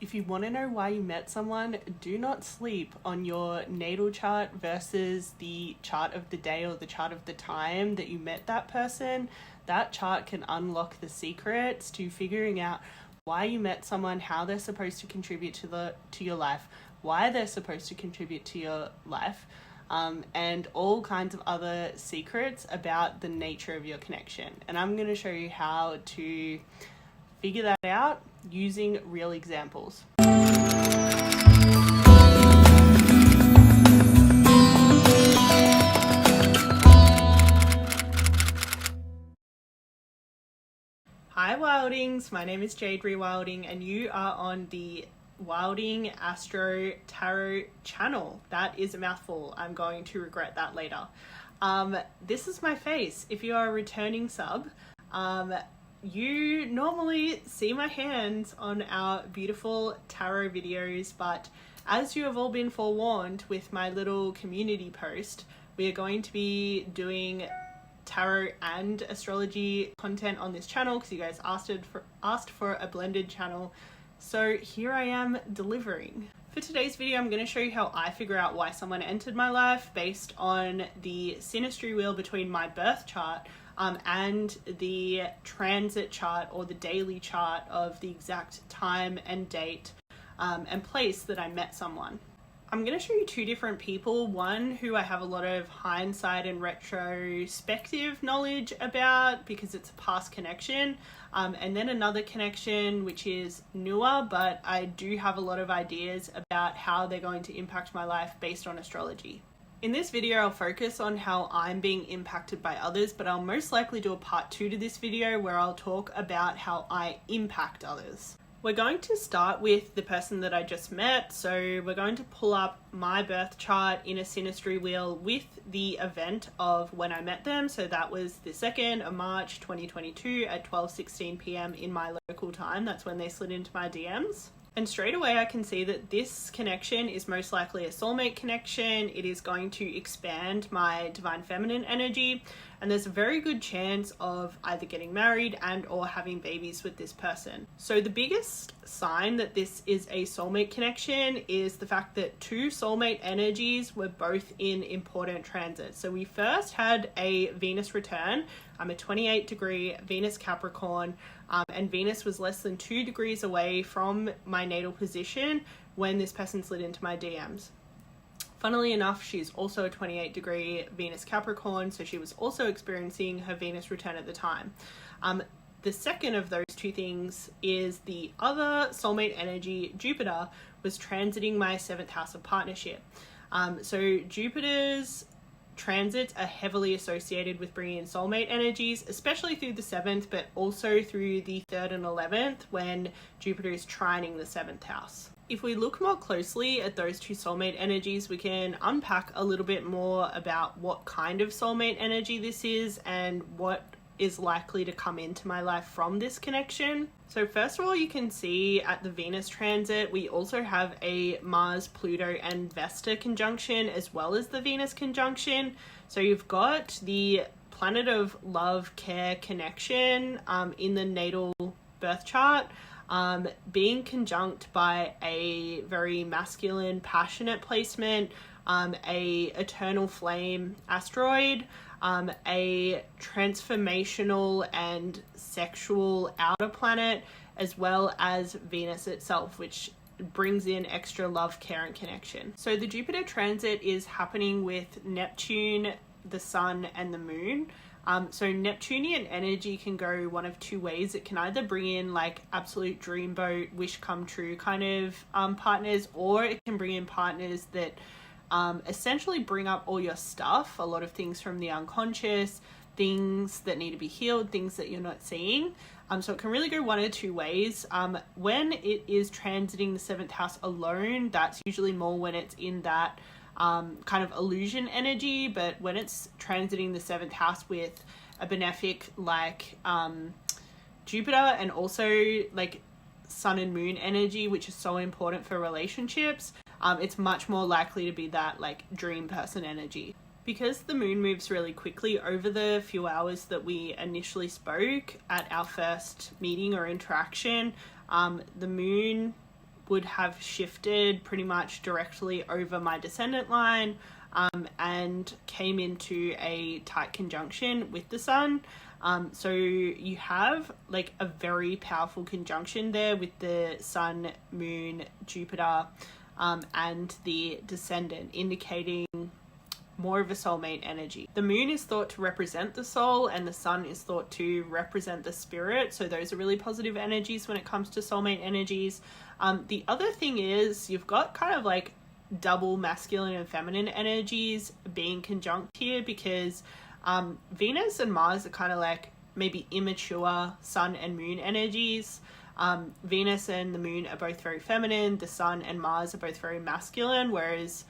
If you want to know why you met someone, do not sleep on your natal chart versus the chart of the day or the chart of the time that you met that person. That chart can unlock the secrets to figuring out why you met someone, how they're supposed to contribute to your life, why they're supposed to contribute to your life, and all kinds of other secrets about the nature of your connection. And I'm going to show you how to figure that out using real examples. Hi Wildings, my name is Jade Rewilding and you are on the Wilding Astro Tarot channel. That is a mouthful. I'm going to regret that later. This is my face. If you are a returning sub, you normally see my hands on our beautiful tarot videos, but as you have all been forewarned with my little community post, we are going to be doing tarot and astrology content on this channel because you guys asked for a blended channel. So here I am delivering. For today's video, I'm going to show you how I figure out why someone entered my life based on the synastry wheel between my birth chart and the transit chart or the daily chart of the exact time and date and place that I met someone. I'm going to show you two different people, one who I have a lot of hindsight and retrospective knowledge about because it's a past connection, and then another connection which is newer, but I do have a lot of ideas about how they're going to impact my life based on astrology. In this video, I'll focus on how I'm being impacted by others, but I'll most likely do a part 2 to this video where I'll talk about how I impact others. We're going to start with the person that I just met. So we're going to pull up my birth chart in a synastry wheel with the event of when I met them. So that was the 2nd of March 2022 at 12:16 p.m. in my local time. That's when they slid into my DMs. And straight away I can see that this connection is most likely a soulmate connection. It is going to expand my divine feminine energy, and there's a very good chance of either getting married and or having babies with this person. So the biggest sign that this is a soulmate connection is the fact that two soulmate energies were both in important transits. So we first had a Venus return. I'm a 28-degree Venus Capricorn, and Venus was less than 2 degrees away from my natal position when this person slid into my DMs. Funnily enough, she's also a 28-degree Venus Capricorn, so she was also experiencing her Venus return at the time. The second of those two things is the other soulmate energy, Jupiter, was transiting my 7th house of partnership. So Jupiter's transits are heavily associated with bringing in soulmate energies, especially through the 7th, but also through the 3rd and 11th when Jupiter is trining the 7th house. If we look more closely at those two soulmate energies, we can unpack a little bit more about what kind of soulmate energy this is and what is likely to come into my life from this connection. So first of all, you can see at the Venus transit, we also have a Mars, Pluto and Vesta conjunction as well as the Venus conjunction. So you've got the planet of love, care, connection in the natal birth chart being conjunct by a very masculine, passionate placement, a eternal flame asteroid, a transformational and sexual outer planet, as well as Venus itself, which brings in extra love, care and connection. So the Jupiter transit is happening with Neptune, the Sun and the Moon. So Neptunian energy can go one of two ways. It can either bring in like absolute dreamboat, wish come true kind of partners, or it can bring in partners that essentially bring up all your stuff, a lot of things from the unconscious, things that need to be healed, things that you're not seeing. So it can really go one of two ways. When it is transiting the 7th house alone, that's usually more when it's in that kind of illusion energy, but when it's transiting the 7th house with a benefic like Jupiter and also like Sun and Moon energy, which is so important for relationships, it's much more likely to be that like dream person energy. Because the moon moves really quickly over the few hours that we initially spoke at our first meeting or interaction, the moon would have shifted pretty much directly over my descendant line, and came into a tight conjunction with the sun. So you have like a very powerful conjunction there with the Sun, Moon, Jupiter, and the descendant, indicating more of a soulmate energy. The moon is thought to represent the soul, and the sun is thought to represent the spirit. So those are really positive energies when it comes to soulmate energies. The other thing is you've got kind of like double masculine and feminine energies being conjunct here, because Venus and Mars are kind of like maybe immature sun and moon energies. Venus and the moon are both very feminine. The sun and Mars are both very masculine, whereas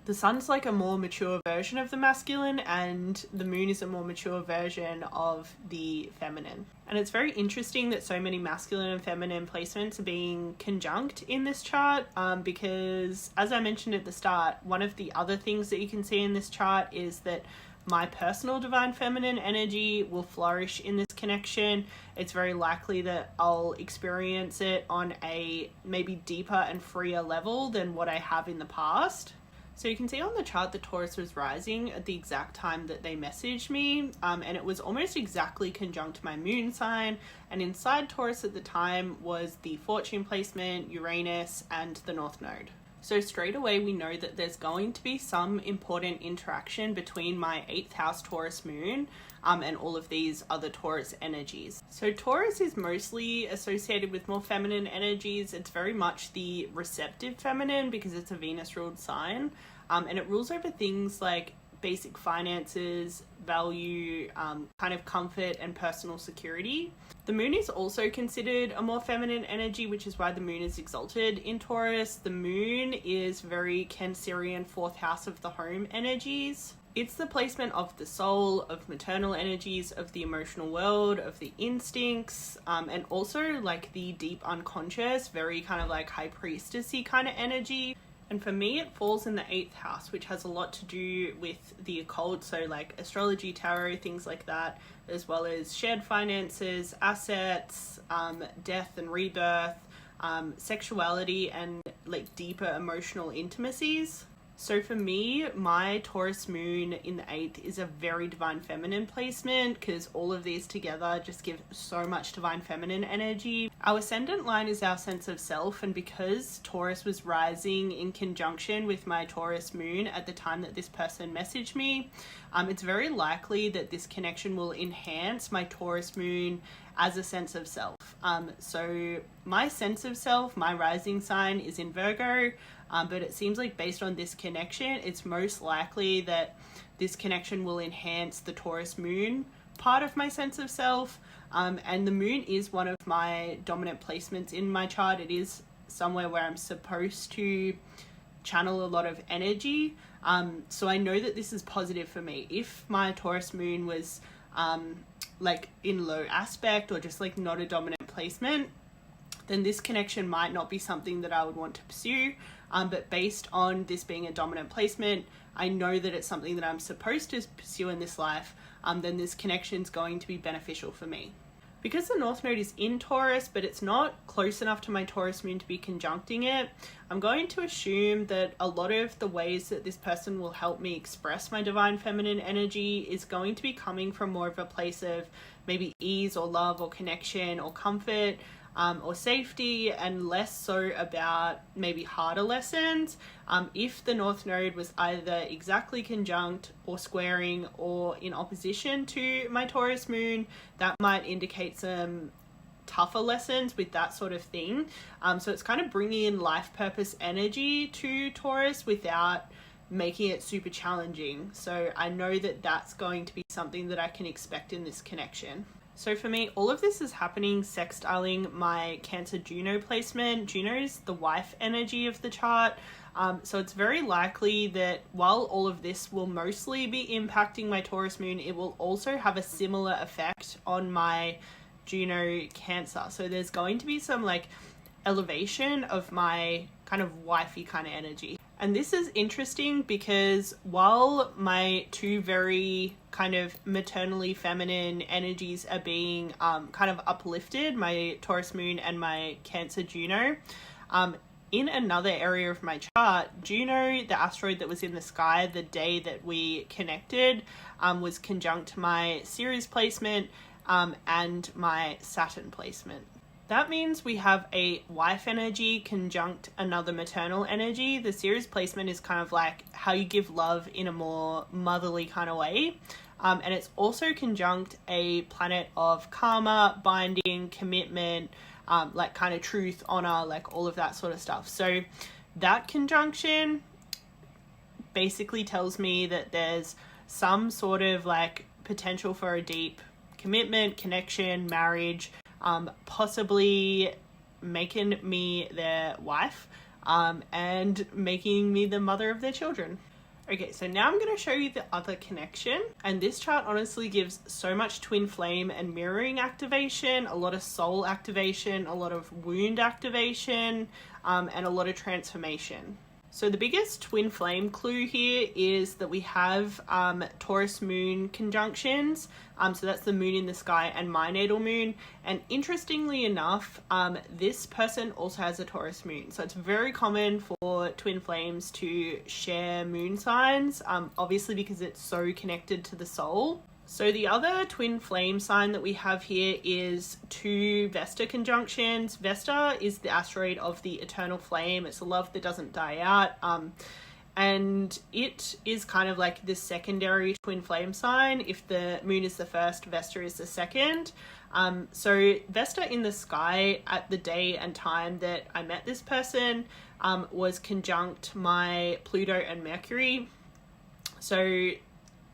the sun's like a more mature version of the masculine, and the moon is a more mature version of the feminine. And it's very interesting that so many masculine and feminine placements are being conjunct in this chart, because as I mentioned at the start, one of the other things that you can see in this chart is that my personal divine feminine energy will flourish in this connection. It's very likely that I'll experience it on a maybe deeper and freer level than what I have in the past. So you can see on the chart that Taurus was rising at the exact time that they messaged me, and it was almost exactly conjunct my moon sign, and inside Taurus at the time was the fortune placement, Uranus, and the North Node. So straight away we know that there's going to be some important interaction between my 8th house Taurus moon and all of these other Taurus energies. So Taurus is mostly associated with more feminine energies. It's very much the receptive feminine because it's a Venus ruled sign, and it rules over things like basic finances, value, kind of comfort and personal security. The moon is also considered a more feminine energy, which is why the moon is exalted in Taurus. The moon is very Cancerian 4th house of the home energies. It's the placement of the soul, of maternal energies, of the emotional world, of the instincts, and also like the deep unconscious, very kind of like high priestessy kind of energy. And for me, it falls in the 8th house, which has a lot to do with the occult, so like astrology, tarot, things like that, as well as shared finances, assets, death and rebirth, sexuality, and like deeper emotional intimacies. So for me, my Taurus moon in the 8th is a very divine feminine placement, because all of these together just give so much divine feminine energy. Our ascendant line is our sense of self, and because Taurus was rising in conjunction with my Taurus moon at the time that this person messaged me, it's very likely that this connection will enhance my Taurus moon as a sense of self. So my sense of self, my rising sign is in Virgo, but it seems like based on this connection, it's most likely that this connection will enhance the Taurus moon part of my sense of self. And the moon is one of my dominant placements in my chart. It is somewhere where I'm supposed to channel a lot of energy. So I know that this is positive for me. If my Taurus moon was like in low aspect or just like not a dominant placement, then this connection might not be something that I would want to pursue. But based on this being a dominant placement, I know that it's something that I'm supposed to pursue in this life, then this connection is going to be beneficial for me. Because the North Node is in Taurus, but it's not close enough to my Taurus moon to be conjuncting it, I'm going to assume that a lot of the ways that this person will help me express my divine feminine energy is going to be coming from more of a place of maybe ease or love or connection or comfort, or safety, and less so about maybe harder lessons. If the North Node was either exactly conjunct or squaring or in opposition to my Taurus moon, that might indicate some tougher lessons with that sort of thing. So it's kind of bringing in life purpose energy to Taurus without making it super challenging. So I know that that's going to be something that I can expect in this connection. So for me, all of this is happening sextiling my Cancer Juno placement. Juno is the wife energy of the chart. So it's very likely that while all of this will mostly be impacting my Taurus moon, it will also have a similar effect on my Juno Cancer. So there's going to be some like elevation of my kind of wifey kind of energy. And this is interesting because while my two very kind of maternally feminine energies are being kind of uplifted, my Taurus moon and my Cancer Juno, in another area of my chart, Juno, the asteroid that was in the sky the day that we connected, was conjunct my Ceres placement and my Saturn placement. That means we have a wife energy conjunct another maternal energy. The Ceres placement is kind of like how you give love in a more motherly kind of way. And it's also conjunct a planet of karma, binding, commitment, like kind of truth, honor, like all of that sort of stuff. So that conjunction basically tells me that there's some sort of like potential for a deep commitment, connection, marriage, possibly making me their wife, and making me the mother of their children. Okay, so now I'm going to show you the other connection, and this chart honestly gives so much twin flame and mirroring activation, a lot of soul activation, a lot of wound activation, and a lot of transformation. So the biggest twin flame clue here is that we have Taurus moon conjunctions. So that's the moon in the sky and my natal moon. And interestingly enough, this person also has a Taurus moon. So it's very common for twin flames to share moon signs, obviously because it's so connected to the soul. So the other twin flame sign that we have here is two Vesta conjunctions. Vesta is the asteroid of the eternal flame. It's a love that doesn't die out. And it is kind of like the secondary twin flame sign. If the moon is the first, Vesta is the second. So Vesta in the sky at the day and time that I met this person was conjunct my Pluto and Mercury. So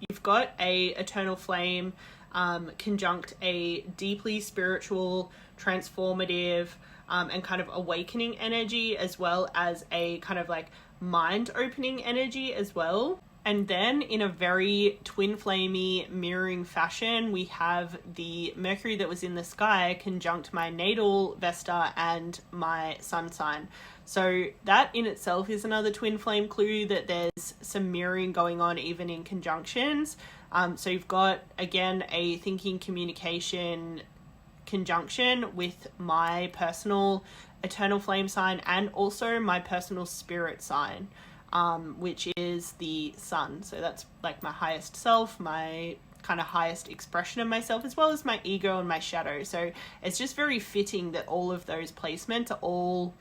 you've got a eternal flame conjunct a deeply spiritual, transformative, and kind of awakening energy, as well as a kind of like mind opening energy as well. And then in a very twin flamey mirroring fashion, we have the Mercury that was in the sky conjunct my natal Vesta and my sun sign. So that in itself is another twin flame clue that there's some mirroring going on even in conjunctions. So you've got, again, a thinking communication conjunction with my personal eternal flame sign and also my personal spirit sign, which is the sun. So that's like my highest self, my kind of highest expression of myself, as well as my ego and my shadow. So it's just very fitting that all of those placements are all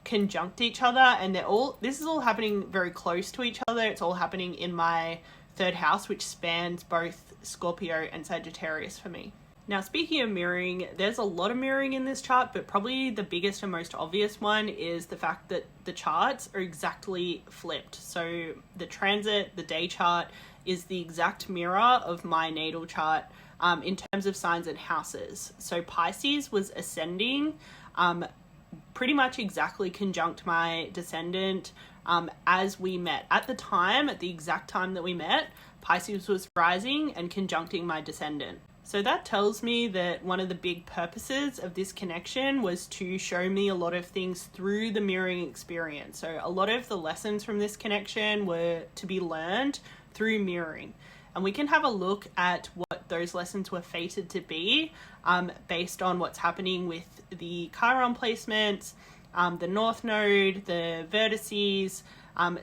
conjunct each other, and this is all happening very close to each other. It's all happening in my third house, which spans both Scorpio and Sagittarius for me. Now, speaking of mirroring, there's a lot of mirroring in this chart, but probably the biggest and most obvious one is the fact that the charts are exactly flipped. So the transit, the day chart, is the exact mirror of my natal chart in terms of signs and houses. So Pisces was ascending, pretty much exactly conjunct my descendant as we met. At the time, at the exact time that we met, Pisces was rising and conjuncting my descendant. So that tells me that one of the big purposes of this connection was to show me a lot of things through the mirroring experience. So a lot of the lessons from this connection were to be learned through mirroring. And we can have a look at what those lessons were fated to be based on what's happening with the Chiron placements, the North Node, the vertices,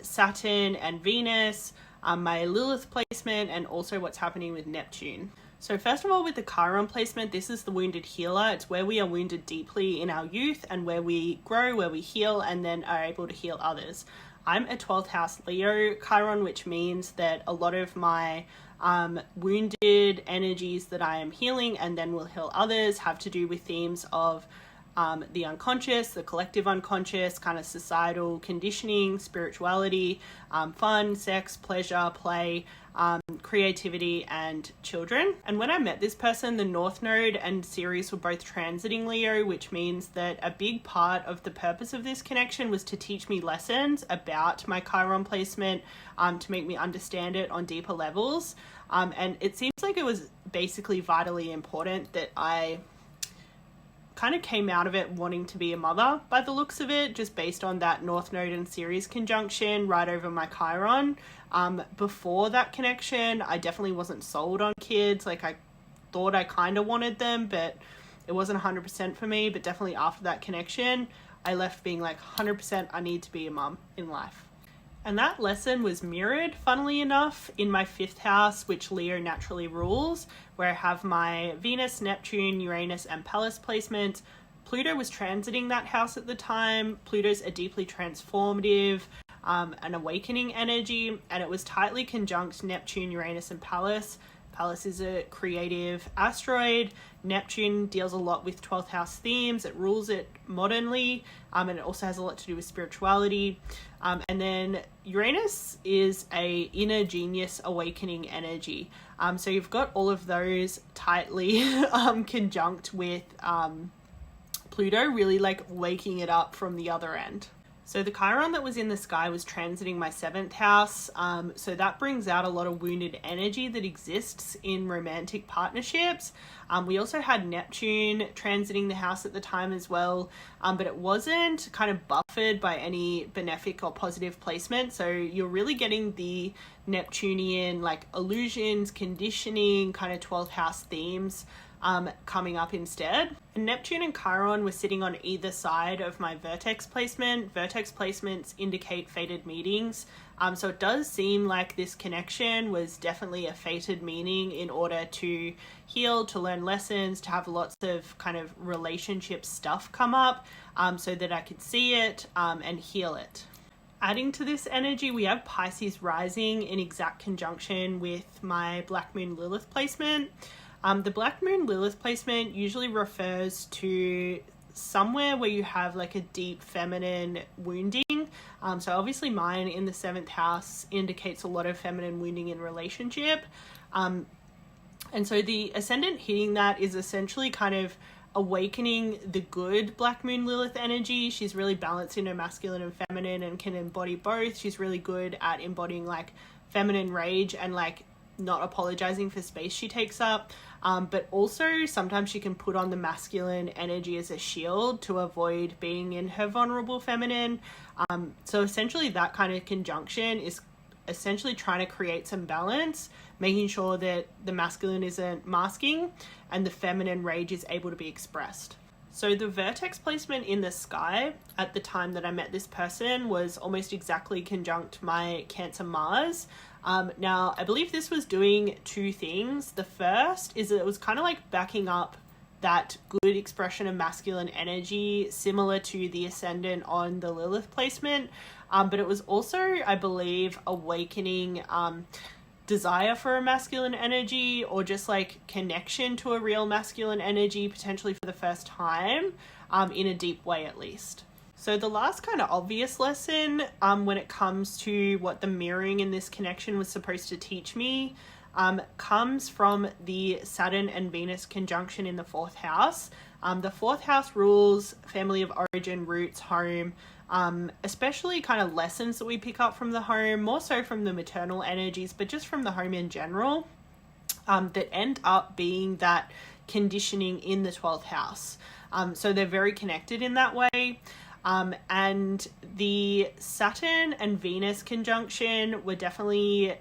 Saturn and Venus, my Lilith placement, and also what's happening with Neptune. So first of all, with the Chiron placement, this is the wounded healer. It's where we are wounded deeply in our youth and where we grow, where we heal, and then are able to heal others. I'm a 12th house Leo Chiron, which means that a lot of my wounded energies that I am healing and then will heal others have to do with themes of the unconscious, the collective unconscious, kind of societal conditioning, spirituality, fun, sex, pleasure, play, creativity, and children. And when I met this person, the North Node and Ceres were both transiting Leo, which means that a big part of the purpose of this connection was to teach me lessons about my Chiron placement, to make me understand it on deeper levels. And it seems like it was basically vitally important that I kind of came out of it wanting to be a mother by the looks of it, just based on that North Node and Ceres conjunction right over my Chiron. Before that connection, I definitely wasn't sold on kids. Like, I thought I kind of wanted them, but it wasn't 100% for me. But definitely after that connection, I left being like 100% I need to be a mum in life. And that lesson was mirrored, funnily enough, in my 5th house, which Leo naturally rules, where I have my Venus, Neptune, Uranus, and Pallas placement. Pluto was transiting that house at the time. Pluto's a deeply transformative, an awakening energy, and it was tightly conjunct Neptune, Uranus, and Pallas. Pallas is a creative asteroid. Neptune deals a lot with 12th house themes. It rules it modernly, and it also has a lot to do with spirituality. And then Uranus is a inner genius awakening energy. So you've got all of those tightly conjunct with Pluto, really like waking it up from the other end. So the Chiron that was in the sky was transiting my 7th house. So that brings out a lot of wounded energy that exists in romantic partnerships. We also had Neptune transiting the house at the time as well, but it wasn't kind of buffered by any benefic or positive placement. So you're really getting the Neptunian like illusions, conditioning, kind of 12th house themes coming up instead. And Neptune and Chiron were sitting on either side of my vertex placement. Vertex placements indicate fated meetings. So it does seem like this connection was definitely a fated meaning in order to heal, to learn lessons, to have lots of kind of relationship stuff come up, so that I could see it and heal it. Adding to this energy, we have Pisces rising in exact conjunction with my Black Moon Lilith placement. The Black Moon Lilith placement usually refers to somewhere where you have like a deep feminine wounding. So obviously mine in the 7th house indicates a lot of feminine wounding in relationship. And so the ascendant hitting that is essentially kind of awakening the good Black Moon Lilith energy. She's really balanced in her masculine and feminine and can embody both. She's really good at embodying like feminine rage and like not apologizing for space she takes up, but also sometimes she can put on the masculine energy as a shield to avoid being in her vulnerable feminine. So essentially that kind of conjunction is essentially trying to create some balance, making sure that the masculine isn't masking and the feminine rage is able to be expressed. So the vertex placement in the sky at the time that I met this person was almost exactly conjunct my Cancer Mars. Now, I believe this was doing 2 things. The first is that it was kind of like backing up that good expression of masculine energy, similar to the ascendant on the Lilith placement. But it was also, I believe, awakening desire for a masculine energy, or just like connection to a real masculine energy, potentially for the first time, in a deep way at least. So the last kind of obvious lesson when it comes to what the mirroring in this connection was supposed to teach me comes from the Saturn and Venus conjunction in the 4th house. The 4th house rules family of origin, roots, home, especially kind of lessons that we pick up from the home, more so from the maternal energies, but just from the home in general, that end up being that conditioning in the 12th house. So they're very connected in that way. And the Saturn and Venus conjunction were definitely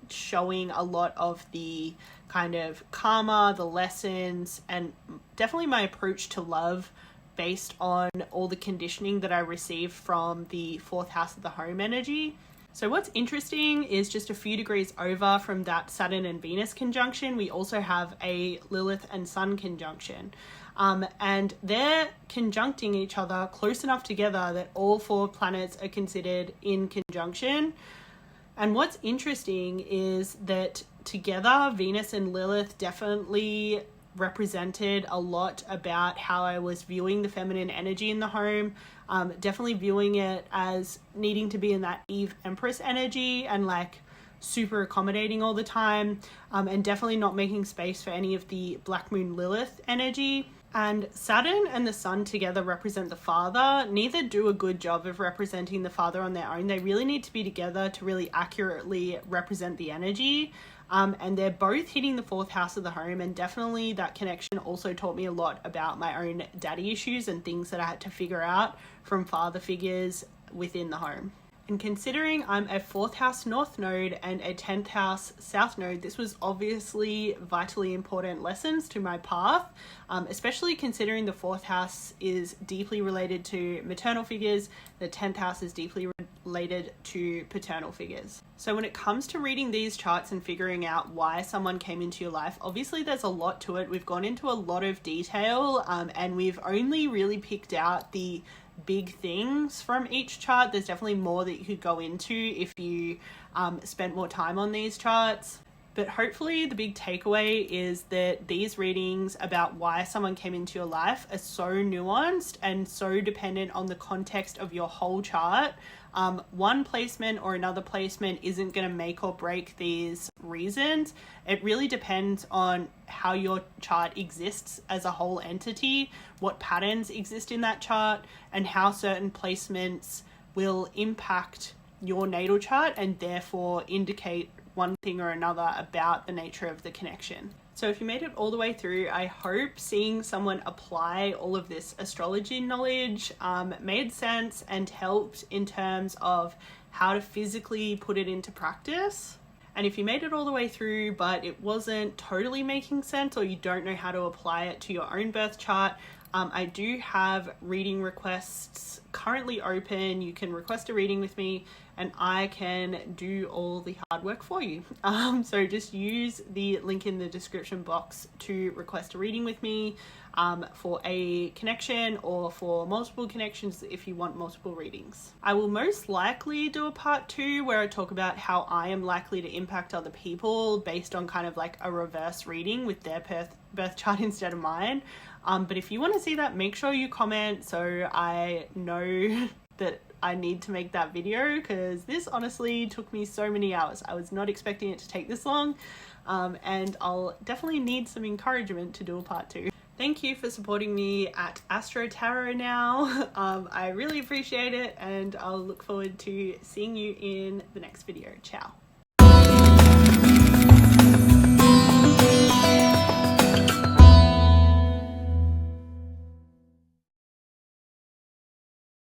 showing a lot of the kind of karma, the lessons, and definitely my approach to love based on all the conditioning that I received from the 4th house of the home energy. So what's interesting is just a few degrees over from that Saturn and Venus conjunction, we also have a Lilith and Sun conjunction. And they're conjuncting each other close enough together that all 4 planets are considered in conjunction. And what's interesting is that together, Venus and Lilith definitely represented a lot about how I was viewing the feminine energy in the home, definitely viewing it as needing to be in that Eve Empress energy and like super accommodating all the time, and definitely not making space for any of the Black Moon Lilith energy. And Saturn and the Sun together represent the father. Neither do a good job of representing the father on their own. They really need to be together to really accurately represent the energy. And they're both hitting the 4th house of the home, and definitely that connection also taught me a lot about my own daddy issues and things that I had to figure out from father figures within the home. And considering I'm a 4th house north node and a 10th house south node, this was obviously vitally important lessons to my path, especially considering the 4th house is deeply related to maternal figures, the 10th house is deeply related to paternal figures. So when it comes to reading these charts and figuring out why someone came into your life, obviously there's a lot to it. We've gone into a lot of detail, and we've only really picked out the big things from each chart. There's definitely more that you could go into if you spent more time on these charts. But hopefully the big takeaway is that these readings about why someone came into your life are so nuanced and so dependent on the context of your whole chart. One placement or another placement isn't going to make or break these reasons. It really depends on how your chart exists as a whole entity, what patterns exist in that chart, and how certain placements will impact your natal chart and therefore indicate one thing or another about the nature of the connection. So if you made it all the way through, I hope seeing someone apply all of this astrology knowledge made sense and helped in terms of how to physically put it into practice. And if you made it all the way through but it wasn't totally making sense, or you don't know how to apply it to your own birth chart, I do have reading requests currently open. You can request a reading with me and I can do all the hard work for you. So just use the link in the description box to request a reading with me for a connection or for multiple connections if you want multiple readings. I will most likely do a part 2 where I talk about how I am likely to impact other people based on kind of like a reverse reading with their birth chart instead of mine. But if you want to see that, make sure you comment so I know that I need to make that video, because this honestly took me so many hours. I was not expecting it to take this long, and I'll definitely need some encouragement to do a part 2. Thank you for supporting me at Astro Tarot now. I really appreciate it, and I'll look forward to seeing you in the next video. Ciao.